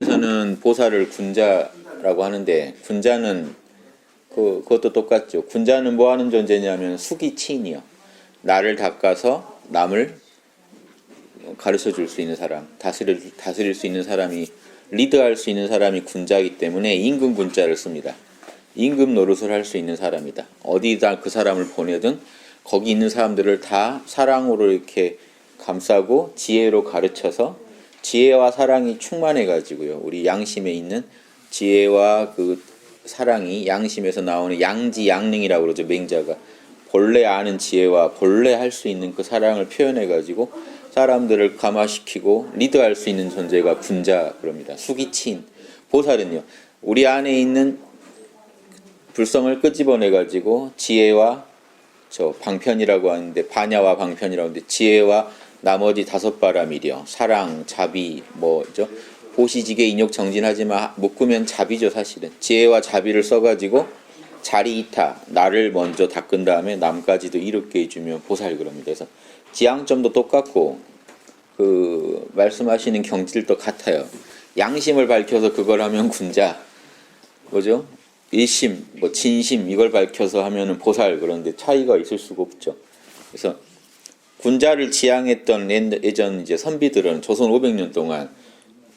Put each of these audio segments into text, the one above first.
에서는 보살을 군자라고 하는데 군자는 그것도 똑같죠. 군자는 뭐 하는 존재냐면 수기치인이요. 나를 닦아서 남을 가르쳐 줄 수 있는 사람, 다스릴 수 있는 사람이, 리드할 수 있는 사람이 군자이기 때문에 임금 군자를 씁니다. 임금 노릇을 할 수 있는 사람이다. 어디다 그 사람을 보내든 거기 있는 사람들을 다 사랑으로 이렇게 감싸고 지혜로 가르쳐서 지혜와 사랑이 충만해 가지고요. 우리 양심에 있는 지혜와 그 사랑이 양심에서 나오는 양지 양능이라고 그러죠. 맹자가 본래 아는 지혜와 본래 할 수 있는 그 사랑을 표현해 가지고 사람들을 감화시키고 리드할 수 있는 존재가 군자 그럽니다. 수기치인. 보살은요, 우리 안에 있는 불성을 끄집어내 가지고 지혜와 방편이라고 하는데, 반야와 방편이라고 하는데, 지혜와 나머지 5바람이려 사랑, 자비, 보시지게 인욕 정진하지만 묶으면 자비죠. 사실은 지혜와 자비를 써가지고 자리이타, 나를 먼저 닦은 다음에 남까지도 이롭게 해주면 보살 그럽니다. 그래서 지향점도 똑같고 그 말씀하시는 경질도 같아요. 양심을 밝혀서 그걸 하면 군자, 뭐죠? 일심, 진심 이걸 밝혀서 하면은 보살. 그런데 차이가 있을 수가 없죠. 그래서 군자를 지향했던 예전 이제 선비들은 조선 500년 동안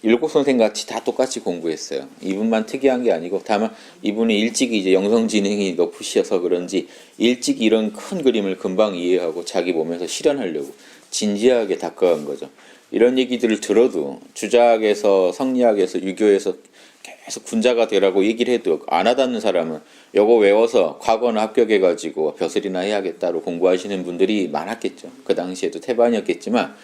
일곱 선생 같이 다 똑같이 공부했어요. 이분만 특이한 게 아니고, 다만 이분이 일찍이 이제 영성지능이 높으셔서 그런지 일찍 이런 큰 그림을 금방 이해하고 자기 몸에서 실현하려고 진지하게 닦아간 거죠. 이런 얘기들을 들어도 주자학에서, 성리학에서, 유교에서 계속 군자가 되라고 얘기를 해도 안 와닿는 사람은 요거 외워서 과거는 합격해가지고 벼슬이나 해야겠다로 공부하시는 분들이 많았겠죠. 그 당시에도 태반이었겠지만,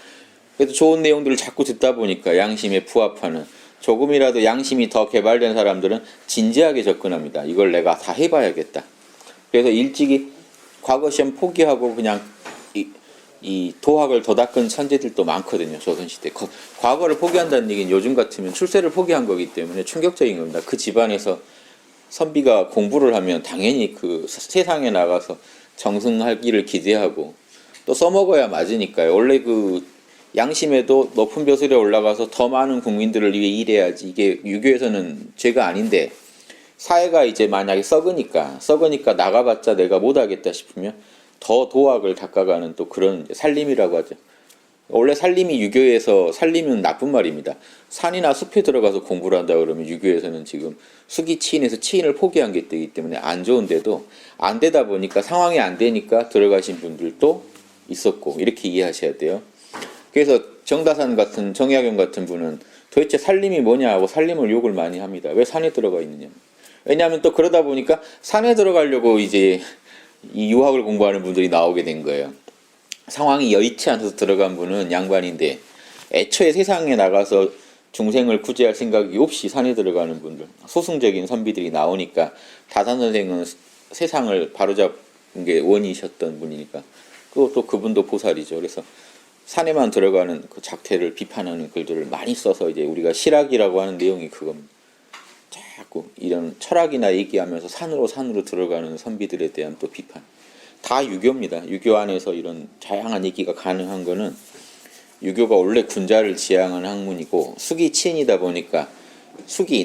그래도 좋은 내용들을 자꾸 듣다 보니까 양심에 부합하는, 조금이라도 양심이 더 개발된 사람들은 진지하게 접근합니다. 이걸 내가 다 해봐야겠다. 그래서 일찍이 과거 시험 포기하고 그냥 이 도학을 더 닦은 천재들도 많거든요. 조선시대. 과거를 포기한다는 얘기는 요즘 같으면 출세를 포기한 거기 때문에 충격적인 겁니다. 그 집안에서 선비가 공부를 하면 당연히 그 세상에 나가서 정승하기를 기대하고 또 써먹어야 맞으니까요. 원래 그 양심에도 높은 벼슬에 올라가서 더 많은 국민들을 위해 일해야지, 이게 유교에서는 죄가 아닌데, 사회가 이제 만약에 썩으니까 나가봤자 내가 못하겠다 싶으면 더 도학을 닦아가는 또 그런 살림이라고 하죠. 원래 살림이 유교에서 살림은 나쁜 말입니다. 산이나 숲에 들어가서 공부를 한다 그러면 유교에서는 지금 수기치인에서 치인을 포기한 게 되기 때문에 안 좋은데도, 안 되다 보니까 상황이 안 되니까 들어가신 분들도 있었고, 이렇게 이해하셔야 돼요. 그래서 정다산 같은, 정약용 같은 분은 도대체 살림이 뭐냐 하고 살림을 욕을 많이 합니다. 왜 산에 들어가 있느냐. 왜냐하면 또 그러다 보니까 산에 들어가려고 이제 이 유학을 공부하는 분들이 나오게 된 거예요. 상황이 여의치 않아서 들어간 분은 양반인데 애초에 세상에 나가서 중생을 구제할 생각이 없이 산에 들어가는 분들, 소승적인 선비들이 나오니까 다산 선생은 세상을 바로잡은 게 원이셨던 분이니까 또 그분도 보살이죠. 그래서 산에만 들어가는 그 작태를 비판하는 글들을 많이 써서 이제 우리가 실학이라고 하는 내용이 그겁니다. 자꾸 이런 철학이나 얘기하면서 산으로 들어가는 선비들에 대한 또 비판. 다 유교입니다. 유교 안에서 이런 다양한 얘기가 가능한 거는 유교가 원래 군자를 지향하는 학문이고, 수기치인이다 보니까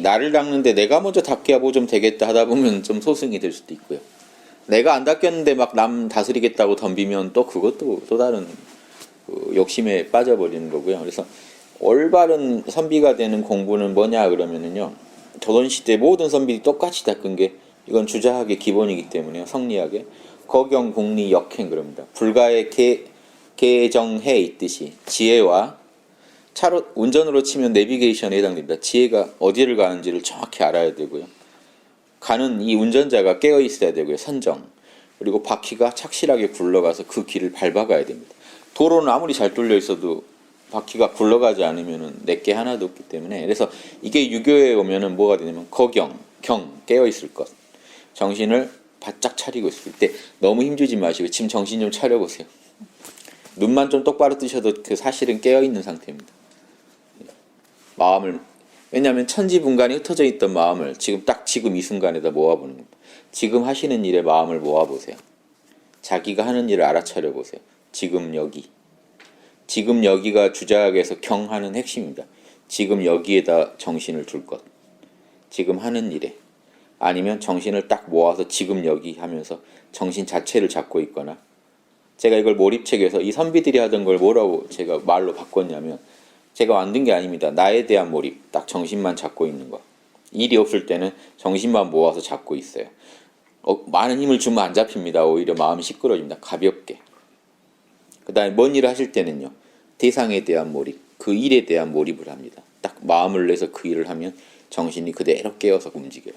나를 닦는데 내가 먼저 닦여야 뭐 좀 되겠다 하다 보면 좀 소승이 될 수도 있고요. 내가 안 닦였는데 막 남 다스리겠다고 덤비면 또 그것도 또 다른 욕심에 빠져버리는 거고요. 그래서 올바른 선비가 되는 공부는 뭐냐 그러면은요, 조선시대 모든 선비들이 똑같이 닦은 게, 이건 주자학의 기본이기 때문에요. 성리학의 거경, 공리, 역행 그럽니다. 불가의 개정해 있듯이 지혜와, 차로 운전으로 치면 내비게이션에 해당됩니다. 지혜가 어디를 가는지를 정확히 알아야 되고요. 가는 이 운전자가 깨어 있어야 되고요. 선정. 그리고 바퀴가 착실하게 굴러가서 그 길을 밟아가야 됩니다. 도로는 아무리 잘 뚫려 있어도 바퀴가 굴러가지 않으면 내게 하나도 없기 때문에, 그래서 이게 유교에 오면은 뭐가 되냐면 거경, 깨어 있을 것, 정신을 바짝 차리고 있을 때 너무 힘주지 마시고 지금 정신 좀 차려보세요. 눈만 좀 똑바로 뜨셔도 그 사실은 깨어 있는 상태입니다. 마음을, 왜냐하면 천지분간이 흩어져 있던 마음을 지금 이 순간에다 모아보는 겁니다. 지금 하시는 일에 마음을 모아보세요. 자기가 하는 일을 알아차려보세요. 지금 여기가 주자학에서 경하는 핵심입니다. 지금 여기에다 정신을 둘 것. 지금 하는 일에. 아니면 정신을 딱 모아서 지금 여기 하면서 정신 자체를 잡고 있거나, 제가 이걸 몰입책에서 이 선비들이 하던 걸 뭐라고 제가 말로 바꿨냐면, 제가 만든 게 아닙니다. 나에 대한 몰입, 딱 정신만 잡고 있는 거. 일이 없을 때는 정신만 모아서 잡고 있어요. 많은 힘을 주면 안 잡힙니다. 오히려 마음이 시끄러집니다. 가볍게. 그 다음에 뭔 일을 하실 때는요, 대상에 대한 몰입, 그 일에 대한 몰입을 합니다. 딱 마음을 내서 그 일을 하면 정신이 그대로 깨어서 움직여요.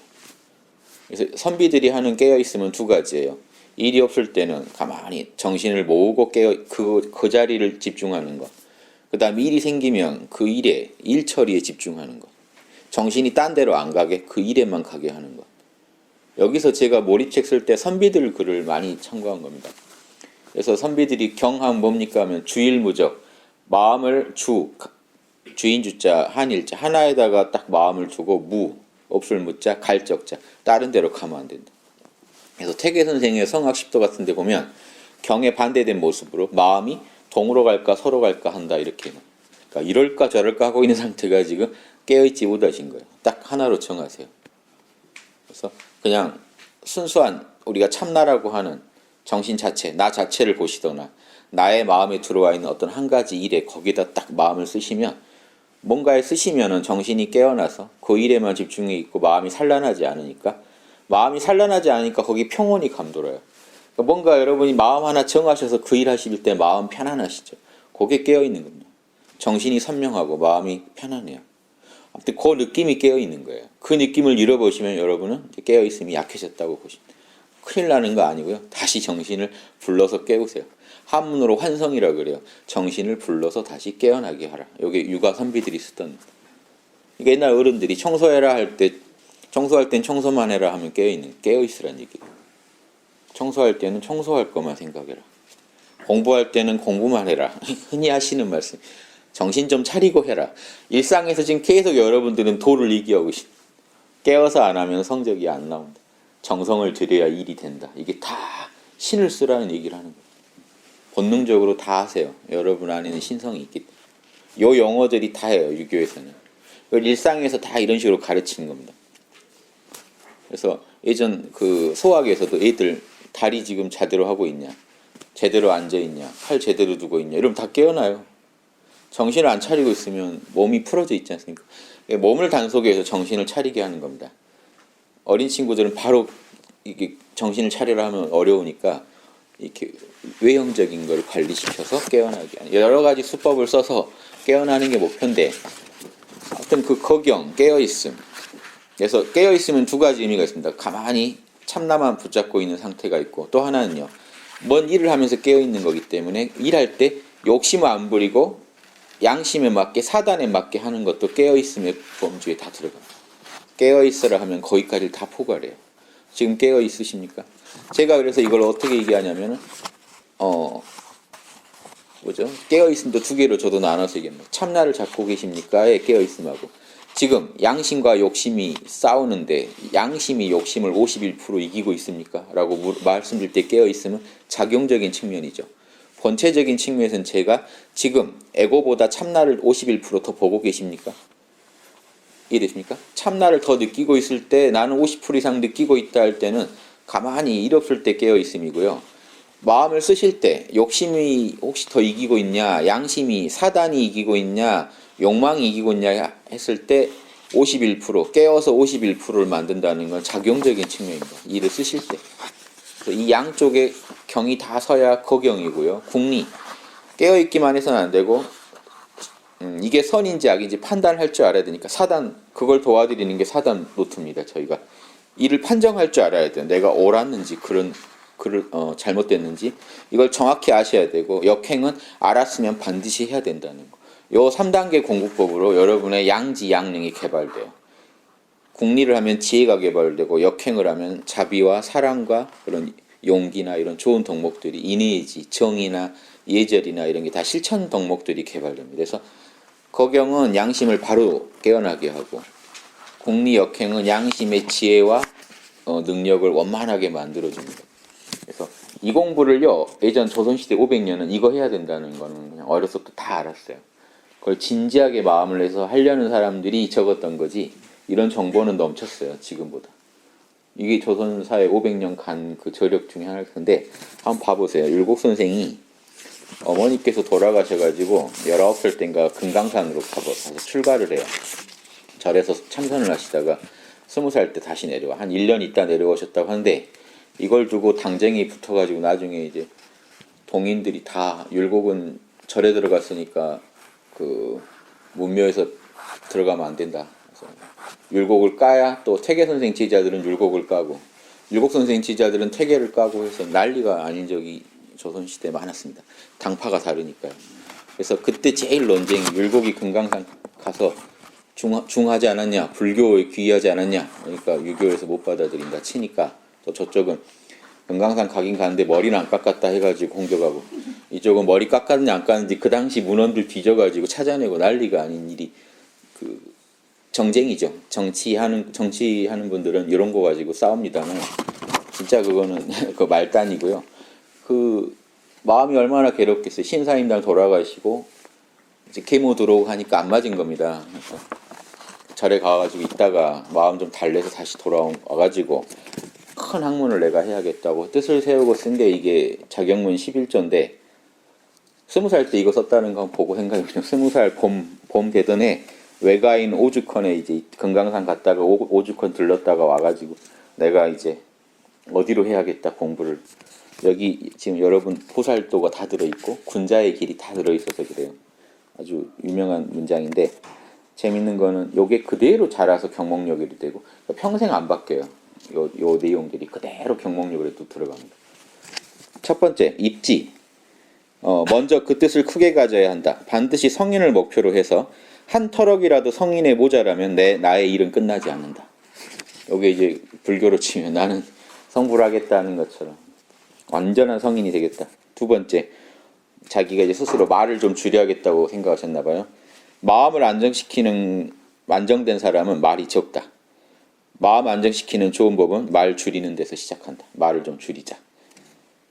그래서 선비들이 하는 깨어있음은 두 가지예요. 일이 없을 때는 가만히 정신을 모으고 그 자리를 집중하는 것. 그 다음에 일이 생기면 그 일에, 일 처리에 집중하는 것. 정신이 딴 데로 안 가게 그 일에만 가게 하는 것. 여기서 제가 몰입책 쓸 때 선비들 글을 많이 참고한 겁니다. 그래서 선비들이 경하면 뭡니까 하면 주일무적, 마음을 주인 주자, 한일자 하나에다가 딱 마음을 두고 무, 없을 무자, 갈적자, 다른 데로 가면 안 된다. 그래서 태계 선생의 성학 10도 같은 데 보면 경에 반대된 모습으로 마음이 동으로 갈까 서로 갈까 한다, 이렇게. 그러니까 이럴까 저럴까 하고 있는 상태가 지금 깨어있지 못하신 거예요. 딱 하나로 정하세요. 그래서 그냥 순수한 우리가 참나라고 하는 정신 자체, 나 자체를 보시거나 나의 마음에 들어와 있는 어떤 한 가지 일에 거기다 딱 마음을 쓰시면, 뭔가에 쓰시면은 정신이 깨어나서 그 일에만 집중해 있고 마음이 산란하지 않으니까, 거기 평온이 감돌아요. 그러니까 뭔가 여러분이 마음 하나 정하셔서 그 일 하실 때 마음 편안하시죠. 그게 깨어있는 겁니다. 정신이 선명하고 마음이 편안해요. 아무튼 그 느낌이 깨어있는 거예요. 그 느낌을 잃어보시면 여러분은 깨어있음이 약해졌다고 보십니다. 큰일 나는 거 아니고요. 다시 정신을 불러서 깨우세요. 한문으로 환성이라고 그래요. 정신을 불러서 다시 깨어나게 하라. 이게 육아 선비들이 쓰던. 이게 옛날 어른들이 청소해라 할 때, 청소할 땐 청소만 해라 하면 깨어있으란 얘기예요. 청소할 때는 청소할 것만 생각해라. 공부할 때는 공부만 해라. 흔히 하시는 말씀. 정신 좀 차리고 해라. 일상에서 지금 계속 여러분들은 도를 이기하고 계신. 깨어서 안 하면 성적이 안 나온다. 정성을 들여야 일이 된다. 이게 다 신을 쓰라는 얘기를 하는 거예요. 본능적으로 다 하세요. 여러분 안에는 신성이 있기 때문에. 요 용어들이 다예요. 유교에서는. 일상에서 다 이런 식으로 가르치는 겁니다. 그래서 예전 그 소학에서도 애들 다리 지금 제대로 하고 있냐, 제대로 앉아 있냐, 팔 제대로 두고 있냐, 이러면 다 깨어나요. 정신을 안 차리고 있으면 몸이 풀어져 있지 않습니까? 몸을 단속해서 정신을 차리게 하는 겁니다. 어린 친구들은 바로 이게 정신을 차리라 하면 어려우니까 이렇게 외형적인 걸 관리시켜서 깨어나게 하는, 여러 가지 수법을 써서 깨어나는 게 목표인데, 하여튼 그 거경, 깨어있음. 그래서 깨어있음은 두 가지 의미가 있습니다. 가만히 참나만 붙잡고 있는 상태가 있고, 또 하나는요, 뭔 일을 하면서 깨어있는 거기 때문에 일할 때 욕심을 안 부리고 양심에 맞게, 사단에 맞게 하는 것도 깨어있음의 범주에 다 들어갑니다. 깨어있으라 하면 거기까지 다 포괄해요. 지금 깨어있으십니까? 제가 그래서 이걸 어떻게 얘기하냐면은, 깨어있음도 두 개로 저도 나눠서 얘기합니다. 참나를 잡고 계십니까의 깨어있음하고, 지금 양심과 욕심이 싸우는데 양심이 욕심을 51% 이기고 있습니까? 라고 말씀드릴 때 깨어있음은 작용적인 측면이죠. 본체적인 측면에서는 제가 지금 에고보다 참나를 51% 더 보고 계십니까? 이해되십니까? 참나를 더 느끼고 있을 때, 나는 50% 이상 느끼고 있다 할 때는 가만히 일 없을 때 깨어있음이고요. 마음을 쓰실 때 욕심이 혹시 더 이기고 있냐, 양심이, 사단이 이기고 있냐, 욕망이 이기고 있냐 했을 때 51%, 깨어서 51%를 만든다는 건 작용적인 측면입니다. 일을 쓰실 때. 그래서 이 양쪽에 경이 다 서야 거경이고요. 궁리, 깨어있기만 해서는 안 되고, 이게 선인지 악인지 판단할 줄 알아야 되니까 사단, 그걸 도와드리는 게 사단 노트입니다. 저희가 일을 판정할 줄 알아야 돼요. 내가 옳았는지 잘못됐는지 이걸 정확히 아셔야 되고, 역행은 알았으면 반드시 해야 된다는 거. 요 3단계 공부법으로 여러분의 양지 양능이 개발돼요. 궁리를 하면 지혜가 개발되고, 역행을 하면 자비와 사랑과 그런 용기나 이런 좋은 덕목들이, 인의지, 정의나 예절이나 이런 게 다 실천 덕목들이 개발됩니다. 그래서 거경은 양심을 바로 깨어나게 하고, 궁리 역행은 양심의 지혜와 능력을 원만하게 만들어줍니다. 그래서 이 공부를요, 예전 조선시대 500년은 이거 해야 된다는 거는 그냥 어려서부터 다 알았어요. 그걸 진지하게 마음을 내서 하려는 사람들이 적었던 거지 이런 정보는 넘쳤어요. 지금보다. 이게 조선사회 500년 간 그 저력 중에 하나일 텐데 한번 봐보세요. 율곡 선생이 어머니께서 돌아가셔가지고 19살 땐가 금강산으로 가서 출가를 해요. 절에서 참선을 하시다가 20살 때 다시 내려와. 한 1년 있다 내려오셨다고 하는데 이걸 두고 당쟁이 붙어가지고 나중에 이제 동인들이 다 율곡은 절에 들어갔으니까 그 문묘에서 들어가면 안 된다. 그래서 율곡을 까야 또 퇴계 선생 지자들은 율곡을 까고 율곡 선생 지자들은 퇴계를 까고 해서 난리가 아닌 적이 조선시대에 많았습니다. 당파가 다르니까요. 그래서 그때 제일 논쟁이 율곡이 금강산 가서 중하지 않았냐, 불교에 귀의하지 않았냐, 그러니까 유교에서 못 받아들인다 치니까 또 저쪽은 금강산 가긴 가는데 머리는 안 깎았다 해가지고 공격하고 이쪽은 머리 깎았는지 안 깎았는지 그 당시 문헌들 뒤져가지고 찾아내고 난리가 아닌 일이 그 정쟁이죠. 정치하는 분들은 이런 거 가지고 싸웁니다만 진짜 그거는 그 말단이고요. 그 마음이 얼마나 괴롭겠어요. 신사임당 돌아가시고 이제 계모 들어오고 하니까 안 맞은 겁니다. 그래서 절에 가가지고 있다가 마음 좀 달래서 다시 돌아와가지고 큰 학문을 내가 해야겠다고 뜻을 세우고 쓴 게 이게 자경문 11조인데 20살 때 이거 썼다는 거 보고 생각해보면 20살 봄 되던 해 외가인 오죽헌에 이제 금강산 갔다가 오죽헌 들렀다가 와가지고 내가 이제 어디로 해야겠다 공부를 여기 지금 여러분 보살도가 다 들어있고 군자의 길이 다 들어있어서 그래요. 아주 유명한 문장인데 재밌는 거는 요게 그대로 자라서 경목력이 되고 평생 안 바뀌어요. 요 내용들이 그대로 경목력으로 또 들어갑니다. 첫 번째 입지. 먼저 그 뜻을 크게 가져야 한다. 반드시 성인을 목표로 해서 한 터럭이라도 성인에 모자라면 나의 일은 끝나지 않는다. 요게 이제 불교로 치면 나는 성불을 하겠다는 것처럼 완전한 성인이 되겠다. 두 번째, 자기가 이제 스스로 말을 좀 줄여야겠다고 생각하셨나 봐요. 마음을 안정된 사람은 말이 적다. 마음 안정시키는 좋은 법은 말 줄이는 데서 시작한다. 말을 좀 줄이자.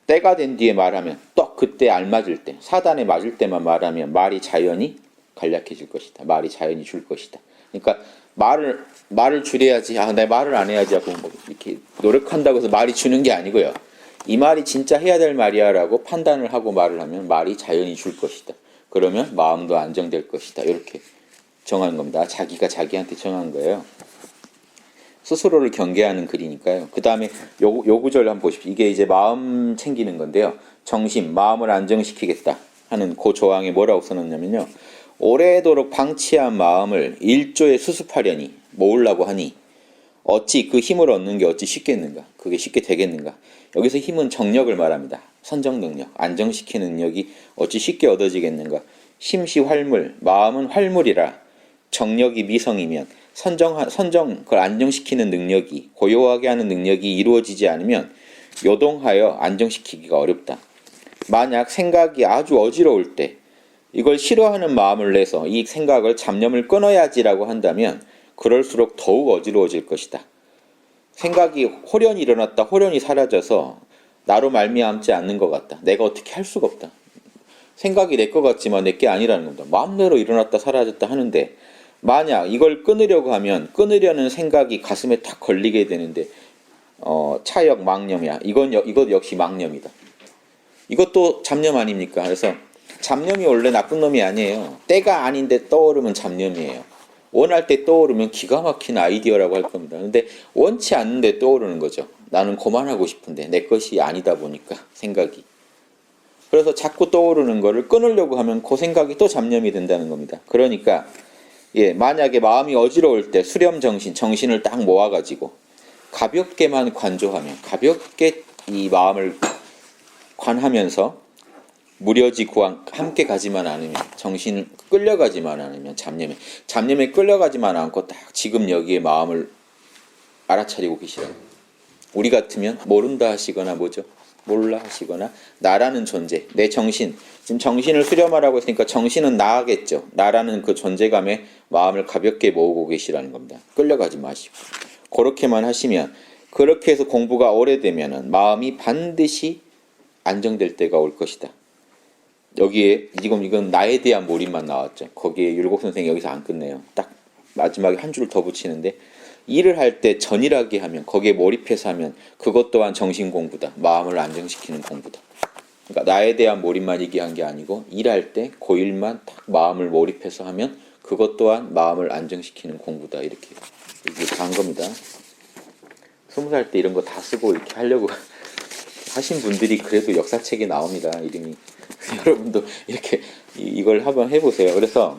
때가 된 뒤에 말하면 또 그때 알맞을 때, 사단에 맞을 때만 말하면 말이 자연히 간략해질 것이다. 말이 자연히 줄 것이다. 그러니까 말을 줄여야지. 내 말을 안 해야지 하고 뭐 이렇게 노력한다고 해서 말이 주는 게 아니고요. 이 말이 진짜 해야 될 말이야라고 판단을 하고 말을 하면 말이 자연히 줄 것이다. 그러면 마음도 안정될 것이다. 이렇게 정하는 겁니다. 자기가 자기한테 정한 거예요. 스스로를 경계하는 글이니까요. 그 다음에 요 구절 한번 보십시오. 이게 이제 마음 챙기는 건데요. 정심, 마음을 안정시키겠다 하는 그 조항에 뭐라고 써놨냐면요. 오래도록 방치한 마음을 일조에 수습하려니 모으려고 하니 어찌 그 힘을 얻는 게 어찌 쉽겠는가? 그게 쉽게 되겠는가? 여기서 힘은 정력을 말합니다. 선정 능력, 안정시키는 능력이 어찌 쉽게 얻어지겠는가? 심시 활물, 마음은 활물이라 정력이 미성이면 그걸 안정시키는 능력이 고요하게 하는 능력이 이루어지지 않으면 요동하여 안정시키기가 어렵다. 만약 생각이 아주 어지러울 때 이걸 싫어하는 마음을 내서 이 생각을 잡념을 끊어야지라고 한다면 그럴수록 더욱 어지러워질 것이다. 생각이 호련히 일어났다 호련히 사라져서 나로 말미암지 않는 것 같다. 내가 어떻게 할 수가 없다. 생각이 내 것 같지만 내 게 아니라는 겁니다. 마음대로 일어났다 사라졌다 하는데 만약 이걸 끊으려고 하면 끊으려는 생각이 가슴에 탁 걸리게 되는데 차역 망념이야. 이것 역시 망념이다. 이것도 잡념 아닙니까? 그래서 잡념이 원래 나쁜 놈이 아니에요. 때가 아닌데 떠오르면 잡념이에요. 원할 때 떠오르면 기가 막힌 아이디어라고 할 겁니다. 근데 원치 않는데 떠오르는 거죠. 나는 그만하고 싶은데 내 것이 아니다 보니까 생각이. 그래서 자꾸 떠오르는 거를 끊으려고 하면 그 생각이 또 잡념이 된다는 겁니다. 그러니까 만약에 마음이 어지러울 때 정신을 딱 모아가지고 가볍게만 관조하면 가볍게 이 마음을 관하면서 무려지고 함께 가지만 않으면 정신을 끌려가지만 않으면 잡념에 끌려가지만 않고 딱 지금 여기에 마음을 알아차리고 계시라고. 우리 같으면 모른다 하시거나 뭐죠? 몰라 하시거나 나라는 존재, 내 정신, 지금 정신을 수렴하라고 했으니까 정신은 나겠죠. 나라는 그 존재감에 마음을 가볍게 모으고 계시라는 겁니다. 끌려가지 마시고. 그렇게만 하시면 그렇게 해서 공부가 오래되면 마음이 반드시 안정될 때가 올 것이다. 여기에 지금 이건 나에 대한 몰입만 나왔죠. 거기에 율곡 선생이 여기서 안 끝내요. 딱 마지막에 한 줄 더 붙이는데 일을 할 때 전일하게 하면 거기에 몰입해서 하면 그것 또한 정신 공부다. 마음을 안정시키는 공부다. 그러니까 나에 대한 몰입만 얘기한 게 아니고 일할 때 그 일만 딱 마음을 몰입해서 하면 그것 또한 마음을 안정시키는 공부다. 이렇게 다 한 겁니다. 20살 때 이런 거 다 쓰고 이렇게 하려고 하신 분들이 그래도 역사책에 나옵니다. 이름이. 여러분도 이렇게 이걸 한번 해보세요. 그래서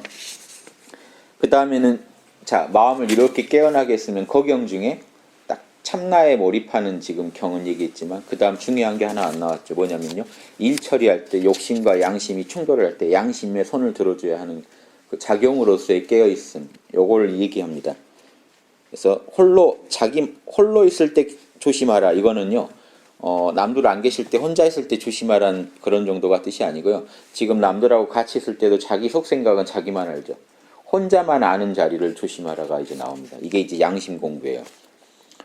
그 다음에는 자 마음을 이렇게 깨어나게 했으면 거경 중에 딱 참나에 몰입하는 지금 경은 얘기했지만 그 다음 중요한 게 하나 안 나왔죠. 뭐냐면요. 일 처리할 때 욕심과 양심이 충돌을 할 때 양심에 손을 들어줘야 하는 그 작용으로서의 깨어있음. 요걸 얘기합니다. 그래서 홀로 있을 때 조심하라. 이거는요. 남들 안 계실 때 혼자 있을 때 조심하라는 그런 정도가 뜻이 아니고요. 지금 남들하고 같이 있을 때도 자기 속생각은 자기만 알죠. 혼자만 아는 자리를 조심하라가 이제 나옵니다. 이게 이제 양심 공부예요.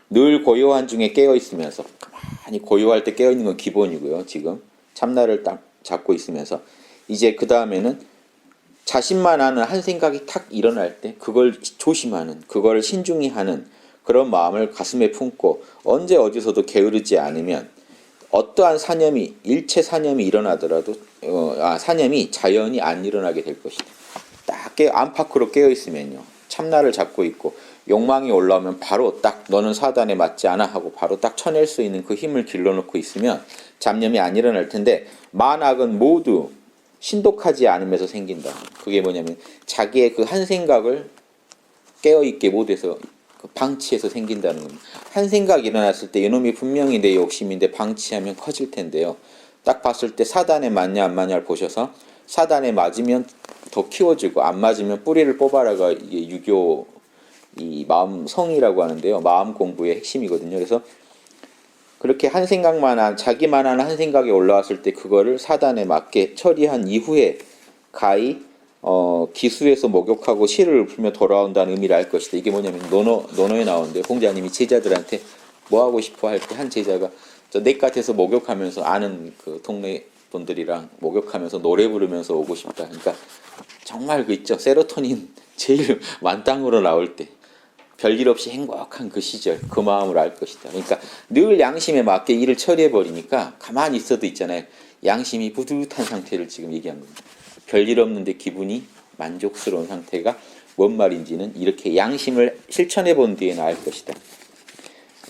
늘 고요한 중에 깨어 있으면서 가만히 고요할 때 깨어 있는 건 기본이고요. 지금 참나를 딱 잡고 있으면서 이제 그 다음에는 자신만 아는 한 생각이 탁 일어날 때 그걸 조심하는, 그걸 신중히 하는 그런 마음을 가슴에 품고 언제 어디서도 게으르지 않으면 어떠한 사념이 일체 사념이 일어나더라도 사념이 자연히 안 일어나게 될 것이다. 딱 안팎으로 깨어 있으면요. 참나를 잡고 있고 욕망이 올라오면 바로 딱 너는 사단에 맞지 않아 하고 바로 딱 쳐낼 수 있는 그 힘을 길러놓고 있으면 잡념이 안 일어날 텐데 만악은 모두 신독하지 않으면서 생긴다. 그게 뭐냐면 자기의 그 한 생각을 깨어있게 못해서 방치해서 생긴다는 겁니다. 한 생각이 일어났을 때 이놈이 분명히 내 욕심인데 방치하면 커질 텐데요. 딱 봤을 때 사단에 맞냐 안 맞냐를 보셔서 사단에 맞으면 더 키워지고 안 맞으면 뿌리를 뽑아라가 이게 유교 이 마음 성이라고 하는데요. 마음 공부의 핵심이거든요. 그래서 그렇게 한 생각만 자기만 하는 한 생각이 올라왔을 때 그거를 사단에 맞게 처리한 이후에 가히 기수에서 목욕하고 시를 풀며 돌아온다는 의미를 알 것이다. 이게 뭐냐면 논어에 나오는데 공자님이 제자들한테 뭐 하고 싶어 할 때 한 제자가 저 냇가에서 목욕하면서 아는 그 동네 분들이랑 목욕하면서 노래 부르면서 오고 싶다. 그러니까 정말 그 있죠. 세로토닌 제일 만땅으로 나올 때 별일 없이 행복한 그 시절 그 마음을 알 것이다. 그러니까 늘 양심에 맞게 일을 처리해 버리니까 가만히 있어도 있잖아요. 양심이 뿌듯한 상태를 지금 얘기한 겁니다. 별일 없는데 기분이 만족스러운 상태가 뭔 말인지는 이렇게 양심을 실천해 본 뒤에는 알 것이다.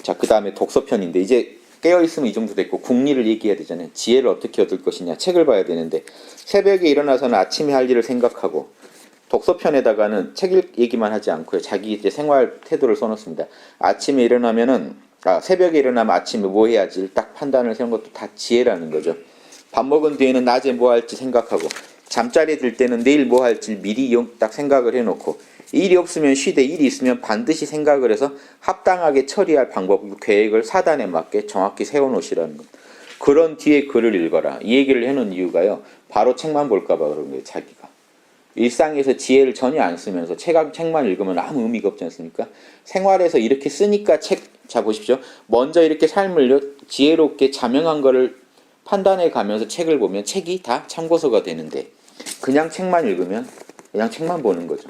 자, 그 다음에 독서편인데 이제 깨어있으면 이 정도 됐고 국리를 얘기해야 되잖아요. 지혜를 어떻게 얻을 것이냐 책을 봐야 되는데 새벽에 일어나서는 아침에 할 일을 생각하고 독서편에다가는 책 얘기만 하지 않고요. 자기 이제 생활 태도를 써놓습니다. 아침에 일어나면은 새벽에 일어나면 아침에 뭐 해야지 딱 판단을 세운 것도 다 지혜라는 거죠. 밥 먹은 뒤에는 낮에 뭐 할지 생각하고 잠자리에 들 때는 내일 뭐 할지 미리 딱 생각을 해놓고 일이 없으면 쉬되 일이 있으면 반드시 생각을 해서 합당하게 처리할 방법 계획을 사단에 맞게 정확히 세워놓으시라는 것. 그런 뒤에 글을 읽어라. 이 얘기를 해놓은 이유가요. 바로 책만 볼까 봐 그런 거예요. 자기가. 일상에서 지혜를 전혀 안 쓰면서 책만 읽으면 아무 의미가 없지 않습니까? 생활에서 이렇게 쓰니까 자 보십시오. 먼저 이렇게 삶을 지혜롭게 자명한 거를 판단해 가면서 책을 보면 책이 다 참고서가 되는데 그냥 책만 읽으면 그냥 책만 보는 거죠.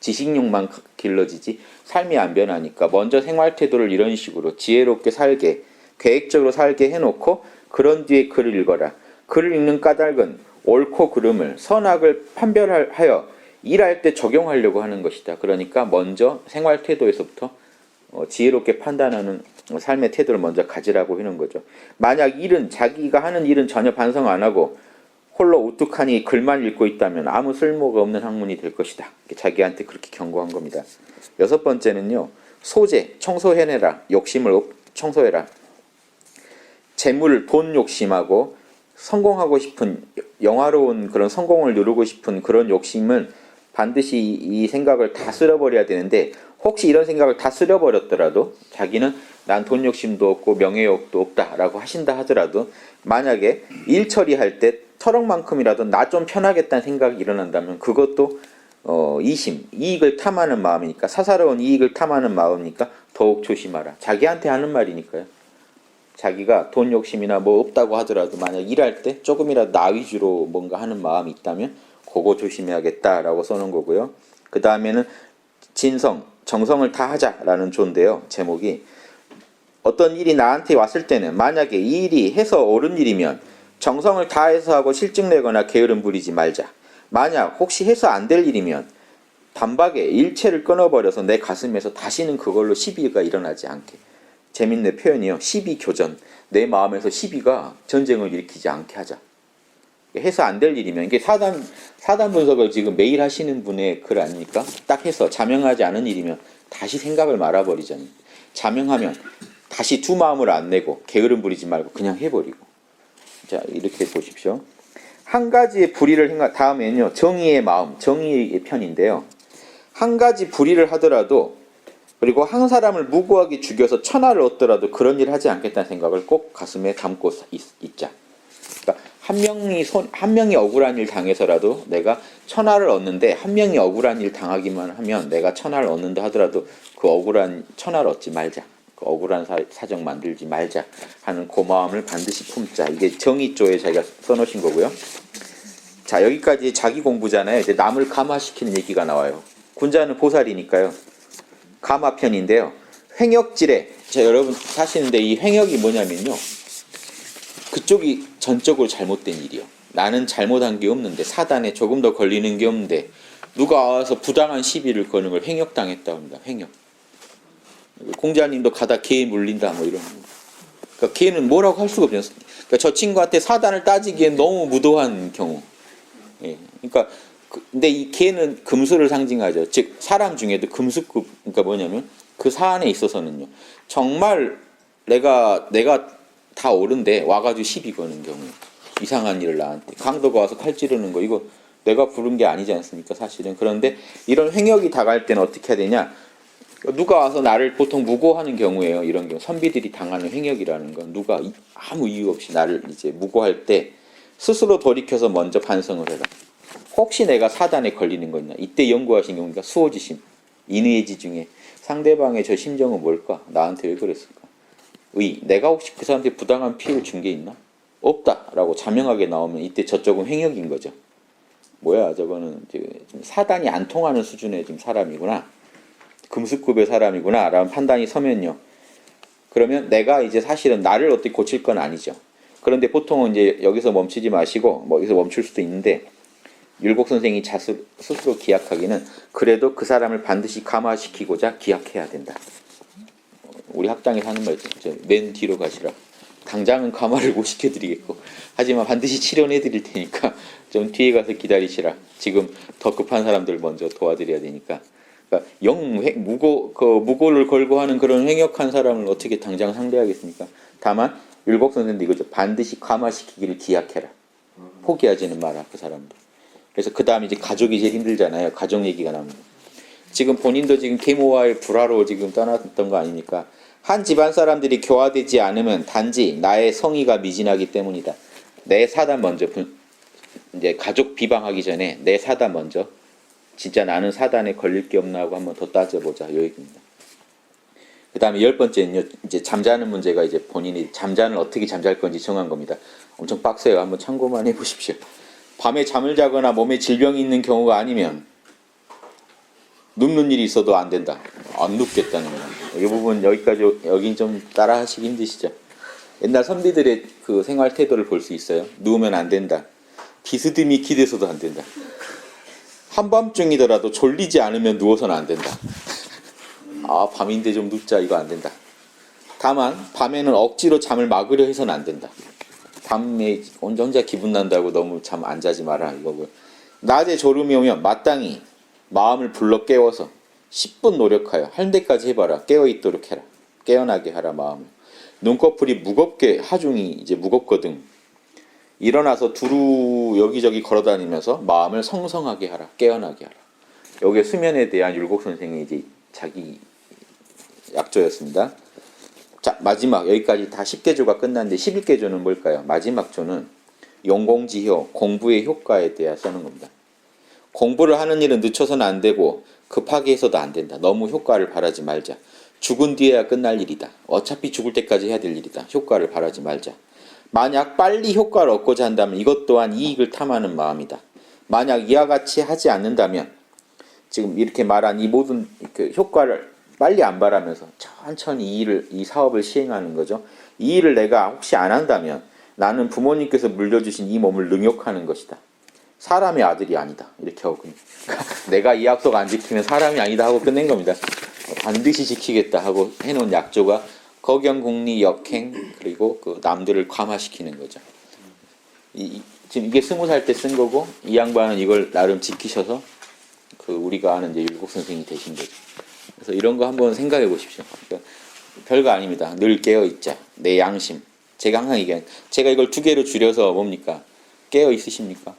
지식욕만 길러지지 삶이 안 변하니까 먼저 생활 태도를 이런 식으로 지혜롭게 살게 계획적으로 살게 해놓고 그런 뒤에 글을 읽어라. 글을 읽는 까닭은 옳고 그름을 선악을 판별하여 일할 때 적용하려고 하는 것이다. 그러니까 먼저 생활 태도에서부터 지혜롭게 판단하는 삶의 태도를 먼저 가지라고 하는 거죠. 만약 자기가 하는 일은 전혀 반성 안 하고 홀로 우뚝하니 글만 읽고 있다면 아무 쓸모가 없는 학문이 될 것이다. 자기한테 그렇게 경고한 겁니다. 6번째는요. 소재, 청소해내라. 욕심을 청소해라. 재물, 돈 욕심하고 성공하고 싶은 영화로운 그런 성공을 누르고 싶은 그런 욕심은 반드시 이 생각을 다 쓸어버려야 되는데 혹시 이런 생각을 다 쓸어버렸더라도 자기는 난 돈 욕심도 없고 명예욕도 없다라고 하신다 하더라도 만약에 일 처리할 때 터럭만큼이라도 나 좀 편하겠다는 생각이 일어난다면 그것도 이익을 탐하는 마음이니까 사사로운 이익을 탐하는 마음이니까 더욱 조심하라. 자기한테 하는 말이니까요. 자기가 돈 욕심이나 뭐 없다고 하더라도 만약 일할 때 조금이라도 나 위주로 뭔가 하는 마음이 있다면 그거 조심해야겠다라고 써놓은 거고요. 그 다음에는 진성, 정성을 다하자라는 조인데요. 제목이 어떤 일이 나한테 왔을 때는 만약에 이 일이 해서 옳은 일이면 정성을 다해서 하고 실증내거나 게으름 부리지 말자. 만약 혹시 해서 안 될 일이면 단박에 일체를 끊어버려서 내 가슴에서 다시는 그걸로 시비가 일어나지 않게. 재밌는 표현이요. 시비 교전. 내 마음에서 시비가 전쟁을 일으키지 않게 하자. 해서 안 될 일이면 이게 사단 분석을 지금 매일 하시는 분의 글 아닙니까? 딱 해서 자명하지 않은 일이면 다시 생각을 말아버리잖아요. 자명하면 다시 두 마음을 안 내고 게으름 부리지 말고 그냥 해버리고. 자, 이렇게 보십시오. 한 가지의 불의를 다음에는요. 정의의 마음, 정의의 편인데요. 한 가지 불의를 하더라도 그리고 한 사람을 무고하게 죽여서 천하를 얻더라도 그런 일을 하지 않겠다는 생각을 꼭 가슴에 담고 있자. 그러니까 한 명이 억울한 일 당해서라도 내가 천하를 얻는데 한 명이 억울한 일 당하기만 하면 내가 천하를 얻는다 하더라도 그 억울한 천하를 얻지 말자. 그 억울한 사정 만들지 말자 하는 그 마음을 반드시 품자. 이게 정의조에 자기가 써놓으신 거고요. 자, 여기까지 자기 공부잖아요. 이제 남을 감화시키는 얘기가 나와요. 군자는 보살이니까요. 감화편인데요. 횡역질에 자, 여러분 사시는데 이 횡역이 뭐냐면요. 그쪽이 전적으로 잘못된 일이요. 나는 잘못한 게 없는데 사단에 조금 더 걸리는 게 없는데 누가 와서 부당한 시비를 거는 걸 횡역당했다고 합니다. 횡역. 공자님도 가다 개에 물린다 뭐 이런 거. 그러니까 개는 뭐라고 할 수가 없잖아요. 그러니까 저 친구한테 사단을 따지기엔 너무 무도한 경우. 예. 그러니까 근데 이 개는 금수를 상징하죠. 즉 사람 중에도 금수급 그러니까 뭐냐면 그 사안에 있어서는요. 정말 내가 다 옳은데 와가지고 시비 거는 경우. 이상한 일을 나한테 강도가 와서 칼 찌르는 거 이거 내가 부른 게 아니지 않습니까? 사실은. 그런데 이런 횡역이 다가갈 때는 어떻게 해야 되냐? 누가 와서 나를 보통 무고하는 경우에요. 이런 경우 선비들이 당하는 횡역이라는 건 누가 아무 이유 없이 나를 이제 무고할 때 스스로 돌이켜서 먼저 반성을 해라. 혹시 내가 사단에 걸리는 거 있나? 이때 연구하신 경우가 수호지심, 인의지 중에 상대방의 저 심정은 뭘까? 나한테 왜 그랬을까? 내가 혹시 그 사람한테 부당한 피해를 준 게 있나? 없다라고 자명하게 나오면 이때 저쪽은 횡역인 거죠. 뭐야 저거는 지금 사단이 안 통하는 수준의 지금 사람이구나. 금수급의 사람이구나 라는 판단이 서면요. 그러면 내가 이제 사실은 나를 어떻게 고칠 건 아니죠. 그런데 보통은 이제 여기서 멈추지 마시고 뭐 여기서 멈출 수도 있는데 율곡 선생이 스스로 기약하기는 그래도 그 사람을 반드시 감화시키고자 기약해야 된다. 우리 학당에서 하는 말이죠. 맨 뒤로 가시라. 당장은 감화를 못 시켜드리겠고 하지만 반드시 치료해드릴 테니까 좀 뒤에 가서 기다리시라. 지금 더 급한 사람들 먼저 도와드려야 되니까. 그러니까 무고를 걸고 하는 그런 횡역한 사람을 어떻게 당장 상대하겠습니까? 다만 율곡 선생도 이거죠. 반드시 감화시키기를 기약해라. 포기하지는 마라 그 사람들. 그래서 그 다음에 이제 가족이 제일 힘들잖아요. 가족 얘기가 나옵니다. 지금 본인도 지금 계모와의 불화로 지금 떠났던 거 아닙니까? 한 집안 사람들이 교화되지 않으면 단지 나의 성의가 미진하기 때문이다. 내 사단 먼저 이제 가족 비방하기 전에 내 사단 먼저 진짜 나는 사단에 걸릴 게 없나 하고 한번 더 따져보자 이 얘기입니다. 그 다음에 10번째는요. 이제 잠자는 문제가 이제 본인이 잠자는 어떻게 잠잘 건지 정한 겁니다. 엄청 빡세요. 한번 참고만 해보십시오. 밤에 잠을 자거나 몸에 질병이 있는 경우가 아니면 눕는 일이 있어도 안 된다. 안 눕겠다는 거예요. 이 부분 여긴 좀 따라 하시기 힘드시죠? 옛날 선비들의 그 생활 태도를 볼 수 있어요. 누우면 안 된다. 비스듬히 기대서도 안 된다. 한밤중이더라도 졸리지 않으면 누워서는 안 된다. 밤인데 좀 눕자 이거 안 된다. 다만 밤에는 억지로 잠을 막으려 해서는 안 된다. 밤에 혼자 기분 난다고 너무 잠 안 자지 마라 이거고요. 낮에 졸음이 오면 마땅히 마음을 불러 깨워서 10분 노력하여 할 때까지 해봐라. 깨어있도록 해라. 깨어나게 하라 마음을. 눈꺼풀이 무겁게 하중이 이제 무겁거든. 일어나서 두루 여기저기 걸어다니면서 마음을 성성하게 하라. 깨어나게 하라. 여기에 수면에 대한 율곡 선생의 이제 자기 약조였습니다. 자, 마지막 여기까지 다 10개 조가 끝났는데 11개 조는 뭘까요? 마지막 조는 용공지효, 공부의 효과에 대해 써는 겁니다. 공부를 하는 일은 늦춰서는 안 되고 급하게 해서도 안 된다. 너무 효과를 바라지 말자. 죽은 뒤에야 끝날 일이다. 어차피 죽을 때까지 해야 될 일이다. 효과를 바라지 말자. 만약 빨리 효과를 얻고자 한다면 이것 또한 이익을 탐하는 마음이다. 만약 이와 같이 하지 않는다면 지금 이렇게 말한 이 모든 그 효과를 빨리 안 바라면서 천천히 이 사업을 시행하는 거죠. 이 일을 내가 혹시 안 한다면 나는 부모님께서 물려주신 이 몸을 능욕하는 것이다. 사람의 아들이 아니다. 이렇게 하고 내가 이 약속 안 지키면 사람이 아니다 하고 끝낸 겁니다. 반드시 지키겠다 하고 해놓은 약조가 거경국리 역행 그리고 그 남들을 감화시키는 거죠. 지금 이게 20살 때 쓴 거고 이 양반은 이걸 나름 지키셔서 그 우리가 아는 이제 율곡 선생이 되신 거죠. 그래서 이런 거 한번 생각해 보십시오. 그러니까 별거 아닙니다. 늘 깨어 있자. 내 양심. 제가 항상 얘기하는 제가 이걸 두 개로 줄여서 뭡니까? 깨어 있으십니까?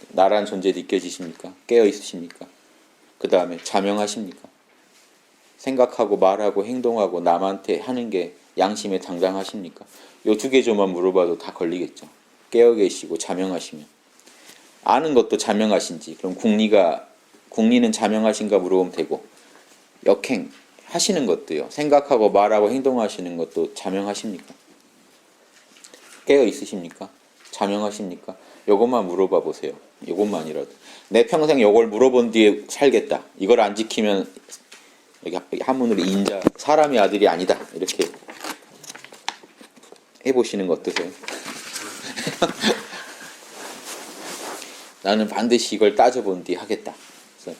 나란 존재 느껴지십니까? 깨어 있으십니까? 그 다음에 자명하십니까? 생각하고 말하고 행동하고 남한테 하는 게 양심에 당당하십니까? 요 두 개 좀만 물어봐도 다 걸리겠죠. 깨어 계시고 자명하시면. 아는 것도 자명하신지 그럼 국리는 자명하신가 물어보면 되고 역행 하시는 것도요. 생각하고 말하고 행동하시는 것도 자명하십니까? 깨어 있으십니까? 자명하십니까? 요것만 물어봐 보세요. 요것만이라도. 내 평생 요걸 물어본 뒤에 살겠다. 이걸 안 지키면 여기 한문으로 인자, 사람의 아들이 아니다. 이렇게 해보시는 거 어떠세요? 나는 반드시 이걸 따져본 뒤 하겠다.